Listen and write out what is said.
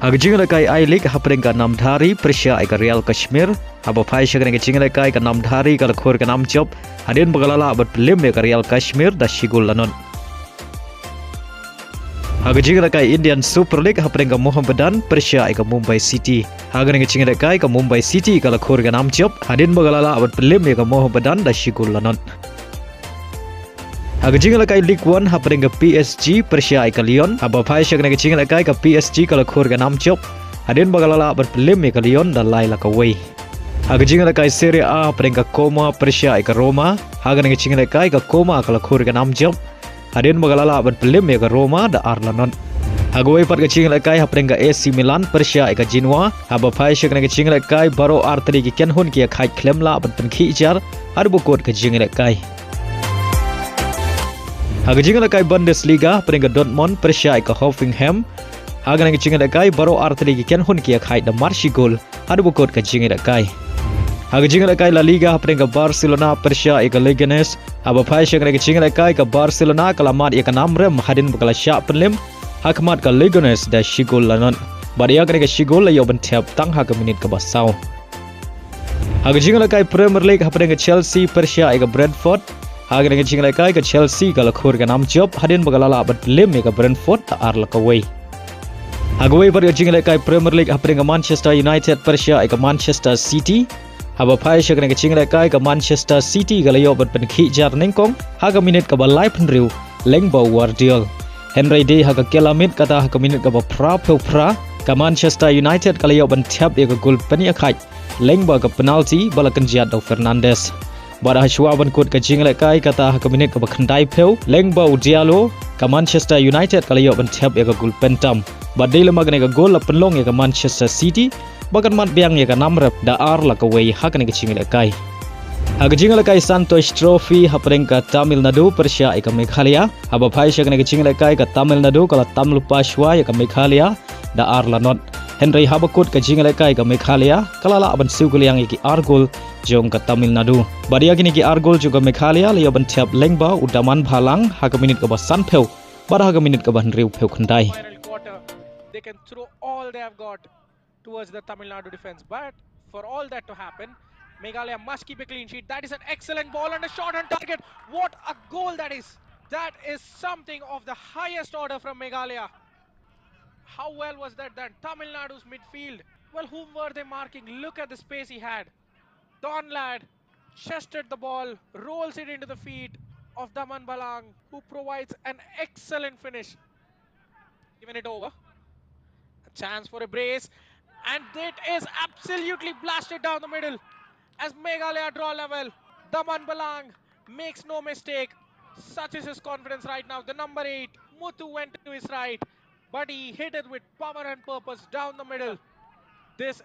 Hagjinglakai I League haprenga namdhari Persia ika Real Kashmir haba phai shagrenga jinglakai ka namdhari ka khor ka nam job hadin bagalala abat Liem ka Real Kashmir da shigul lanon. Hagjinglakai Indian Super League haprenga Mohammedan Persia ika Mumbai City. Hagrenga jinglakai ka Mumbai City ka khor ka nam job hadin bagalala abat Liem ka Mohammedan da shigul lanon. Hagjinglakai League 1 haprenga PSG Persia ika Lyon haba phai shagrenga jinglakai ka PSG ka khor ka nam job hadin bagalala abat Liem ka Lyon da laila ka way. Hagjinglakai Serie A haprenga Como Persia ika Roma hagrenga jinglakai ka Como ka khor ka nam job hadin bagalala abat Liem ka Roma da arlanon. Hagway pat ka jinglakai haprenga AC Milan Persia ika Genoa haba phai shagrenga jinglakai baro artri ki ken hun ki khai klemla abat penkhi jar har bukot ka jinglakai. Hagjinglakai Bundesliga haprenga Dortmund Persia ika Hoffenheim hagrenga jinglakai baro artri ki ken hun ki khai da marshi gol har bukot ka jinglakai. Hagjinglakai La Liga haprenga Barcelona Persia ika Leganes haba phai shagrenga jinglakai ka Barcelona kalamat ika namrem hadin bakala sya penlim hakmat ka Leganes da shigol lanon badia ka shigol la yoban thep tang ha ka minit ka basau. Hagjinglakai Premier League haprenga Chelsea Persia ika Brentford hagrenga jinglakai ka Chelsea ka khor ka nam job hadin bagalala abat Liem ka Brentford ta arla ka way. Hagway par ka jinglakai Premier League haprenga Manchester United Persia ika Manchester City haba phai shagrenga jinglakai ka Manchester City ka layo abat penkhi jar nengkong haga minit ka balai penriu lengba wardial Henry Day haga kelamit kata haga minit ka ba pra ka Manchester United ka layo ban thap ka gol pani akhai lengba ka penalty balakan Jadon Fernandes. Bada hashwaban kot ka jinglakai kata ka minit ka ba khandai pheu lengba Diallo ka Manchester United ka layo ban thap ka gol pentam badile magne ka gol la penlong ka Manchester City bagan mat biang ka namrep da arla ka way hakane ka jinglakai. Hagjinglakai Santosh Trophy hapreng ka Tamil Nadu Persia ika Meghalaya haba phai shagane ka jinglakai ka Tamil Nadu kala Tamil Pashwa ka Meghalaya da arla not Henry habakut ka jinglakai ka Meghalaya kalala aban sugul yang iki argol jong ka Tamil Nadu badia kini ki argol juga Meghalaya liya ban thiap lengba u Damanbhalang haga minit ka ba san pheu bara haga minit ka ban riu pheu khandai. They can throw all they have got towards the Tamil Nadu defense, but for all that to happen, Meghalaya must keep a clean sheet. That is an excellent ball and a shot on target. What a goal that is! That is something of the highest order from Meghalaya. How well was that done? Tamil Nadu's midfield. Well, whom were they marking? Look at the space he had. Don Lad chested the ball, rolls it into the feet of Damanbhalang, who provides an excellent finish. Given it over. A chance for a brace. And it is absolutely blasted down the middle as Meghalaya draw level. Damanbhalang makes no mistake. Such is his confidence right now. The number 8, Muthu, went to his right, but he hit it with power and purpose down the middle. This is